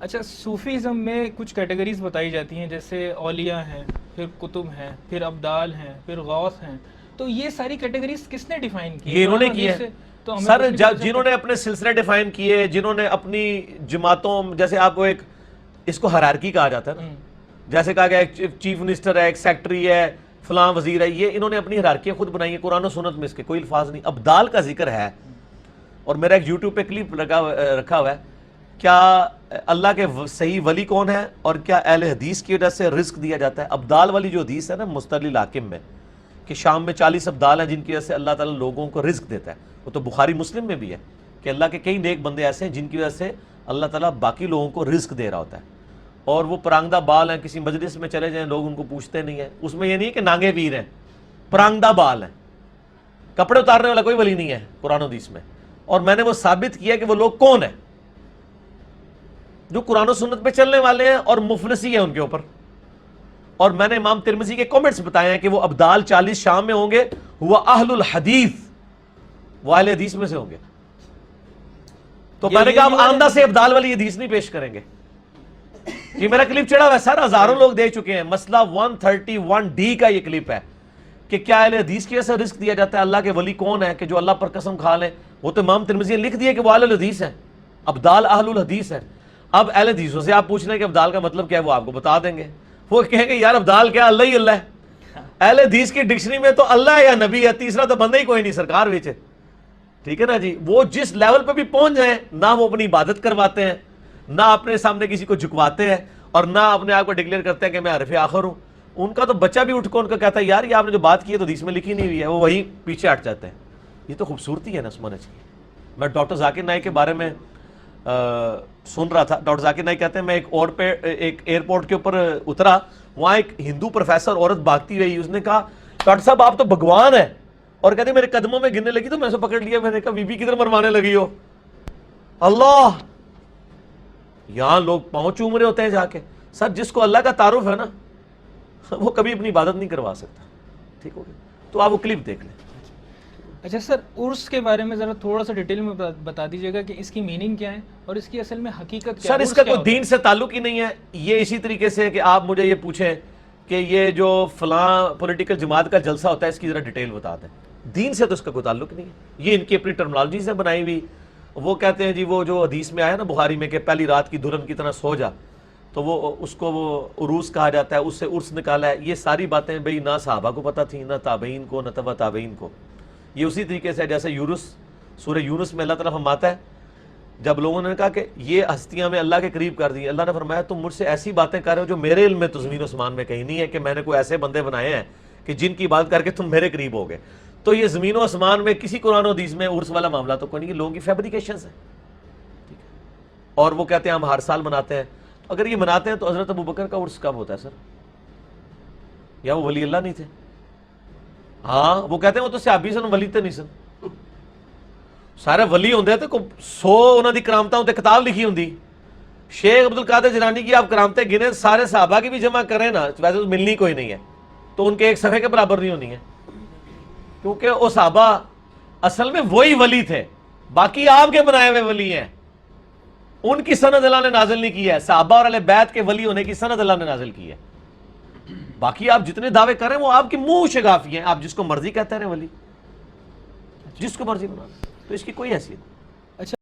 اچھا، صوفیزم میں کچھ کیٹیگریز بتائی جاتی ہیں، جیسے اولیاء ہیں، پھر کتب ہیں، پھر ابدال ہیں، پھر غوث ہیں. تو یہ ساری کیٹیگریز کس نے ڈیفائن کی؟ یہ انہوں نے کی ہے سر. جنہوں نے اپنے سلسلے ڈیفائن کیے، جنہوں نے اپنی جماعتوں، جیسے آپ کو ایک اس کو ہرارکی کہا جاتا ہے نا، جیسے کہا گیا ایک چیف منسٹر ہے، ایک سیکٹری ہے، فلاں وزیر ہے، یہ انہوں نے اپنی ہرارکیاں خود بنائی ہیں. قرآن و سنت میں اس کے کوئی الفاظ نہیں. ابدال کا ذکر ہے، اور میرا ایک یوٹیوب پہ کلپ رکھا ہوا ہے. کیا اللہ کے صحیح ولی کون ہے اور کیا اہل حدیث کی وجہ سے رزق دیا جاتا ہے؟ ابدال والی جو حدیث ہے نا مستدل حاکم میں، کہ شام میں 40 ابدال ہیں جن کی وجہ سے اللہ تعالیٰ لوگوں کو رزق دیتا ہے، وہ تو بخاری مسلم میں بھی ہے کہ اللہ کے کئی نیک بندے ایسے ہیں جن کی وجہ سے اللہ تعالیٰ باقی لوگوں کو رزق دے رہا ہوتا ہے. اور وہ پرانگدہ بال ہیں، کسی مجلس میں چلے جائیں لوگ ان کو پوچھتے نہیں ہیں. اس میں یہ نہیں کہ نانگے پیر ہیں، پرانگدہ بال ہیں. کپڑے اتارنے والا کوئی ولی نہیں ہے قرآن و حدیث میں. اور میں نے وہ ثابت کیا کہ وہ لوگ کون ہیں جو قرآن و سنت پہ چلنے والے ہیں اور مفلسی ہیں ان کے اوپر. اور میں نے امام ترمذی کے کامنٹس بتائے ہیں کہ وہ ابدال 40 شام میں ہوں گے، وہ اہل الحدیث، وہ اہل حدیث میں سے ہوں گے. تو میں نے کہا آپ آمدہ سے ابدال والی حدیث نہیں پیش کریں گے. یہ میرا کلپ چڑھا ہوا ہے سر، ہزاروں لوگ دیکھ چکے ہیں. مسئلہ 131D کا یہ کلپ ہے کہ کیا اہل حدیث کی وجہ سے رزق دیا جاتا ہے؟ اللہ کے ولی کون ہے کہ جو اللہ پر قسم کھا لیں؟ وہ تو امام ترمذی نے لکھ دیا کہ وہ اہل الحدیث ہیں، ابدال اہل الحدیث ہیں. اب اہل حدیثوں سے آپ پوچھ رہے ہیں کہ ابدال کا مطلب کیا ہے، وہ آپ کو بتا دیں گے. وہ کہیں گے یار ابدال کیا، اللہ ہی اللہ ہے. اہل حدیث کی ڈکشنری میں تو اللہ ہے یا نبی ہے، تیسرا تو بندہ ہی کوئی نہیں سرکار بیچے. ٹھیک ہے نا جی. وہ جس لیول پہ بھی پہنچ جائیں، نہ وہ اپنی عبادت کرواتے ہیں، نہ اپنے سامنے کسی کو جھکواتے ہیں، اور نہ اپنے آپ کو ڈکلیئر کرتے ہیں کہ میں حرف آخر ہوں. ان کا تو بچہ بھی اٹھ کر ان کو کہتا ہے یار یہ آپ نے جو بات کی ہے تو حدیث میں لکھی نہیں ہوئی ہے، وہ وہی پیچھے ہٹ جاتے ہیں. یہ تو خوبصورتی ہے نا اس منہج کی. میں ڈاکٹر ذاکر نائک کے بارے میں سن رہا تھا. ڈاکٹر ذاکر نائک کہتے ہیں میں ایک ایئرپورٹ کے اوپر اترا، وہاں ایک ہندو پروفیسر عورت بھاگتی رہی. اس نے کہا ڈاکٹر صاحب آپ تو بھگوان ہیں، اور کہتے میرے قدموں میں گرنے لگی تو میں اسے پکڑ لیا. میں نے کہا بی بی کدھر مروانے لگی ہو؟ اللہ، یہاں لوگ پاؤں چوم رہے ہوتے ہیں جا کے. سر جس کو اللہ کا تعارف ہے نا وہ کبھی اپنی عبادت نہیں کروا سکتا. ٹھیک ہو گیا؟ تو آپ وہ کلپ دیکھ لیں. اچھا سر، عرس کے بارے میں ذرا تھوڑا سا ڈیٹیل میں بتا دیجیے گا کہ اس کی میننگ کیا ہے اور اس کی اصل میں حقیقت کیا ہے. سر اس کا کوئی دین سے تعلق ہی نہیں ہے. یہ اسی طریقے سے کہ آپ مجھے یہ پوچھیں کہ یہ جو فلاں پولیٹیکل جماعت کا جلسہ ہوتا ہے اس کی ذرا ڈیٹیل بتا دیں. دین سے تو اس کا کوئی تعلق نہیں ہے. یہ ان کی اپنی ٹرمنالوجی سے بنائی ہوئی. وہ کہتے ہیں جی وہ جو حدیث میں آیا نا بخاری میں کہ پہلی رات کی دلہن کی طرح سو جا، تو وہ اس کو وہ عروس کہا جاتا ہے، اس سے عرس نکالا ہے. یہ ساری باتیں بھئی نہ صحابہ کو پتہ تھیں، نہ تابعین کو، نہ تبع تابعین کو. یہ اسی طریقے سے جیسے یونس، سورہ یونس میں اللہ تعالیٰ فرماتا ہے جب لوگوں نے کہا کہ یہ ہستیاں میں اللہ کے قریب کر دی، اللہ نے فرمایا تم مجھ سے ایسی باتیں کر رہے ہو جو میرے علم میں تو زمین و آسمان میں کہیں نہیں ہے کہ میں نے کوئی ایسے بندے بنائے ہیں کہ جن کی عبادت کر کے تم میرے قریب ہو گئے. تو یہ زمین و آسمان میں کسی قرآن و حدیث میں عرس والا معاملہ تو کوئی نہیں، لوگوں کی فیبریکیشنز ہیں. اور وہ کہتے ہیں ہم ہر سال مناتے ہیں. اگر یہ مناتے ہیں تو حضرت ابوبکر کا عرس کب ہوتا ہے سر؟ یا وہ ولی اللہ نہیں تھے؟ ہاں وہ کہتے ہیں وہ تو صحابی سن، ولی تے نہیں سن. سارے ولی ہوندے تے کو 100 انہاں دی کرامتاں تے کتاب لکھی ہوندی. شیخ عبد القادر جیلانی کی آپ کرامتیں گنے سارے صحابہ کی بھی جمع کریں نا ویسے تو ملنی کوئی نہیں ہے، تو ان کے ایک صفحے کے برابر نہیں ہونی ہے. کیونکہ وہ صحابہ اصل میں وہی ولی تھے، باقی آپ کے بنائے ہوئے ولی ہیں. ان کی سند اللہ نے نازل نہیں کی ہے. صحابہ اور اہل بیت کے ولی ہونے کی سند اللہ نے نازل کی ہے. باقی آپ جتنے دعوے کریں وہ آپ کی منہ شگافی ہیں. آپ جس کو مرضی کہتے رہے ولی، جس کو مرضی بنا، تو اس کی کوئی حیثیت نہیں.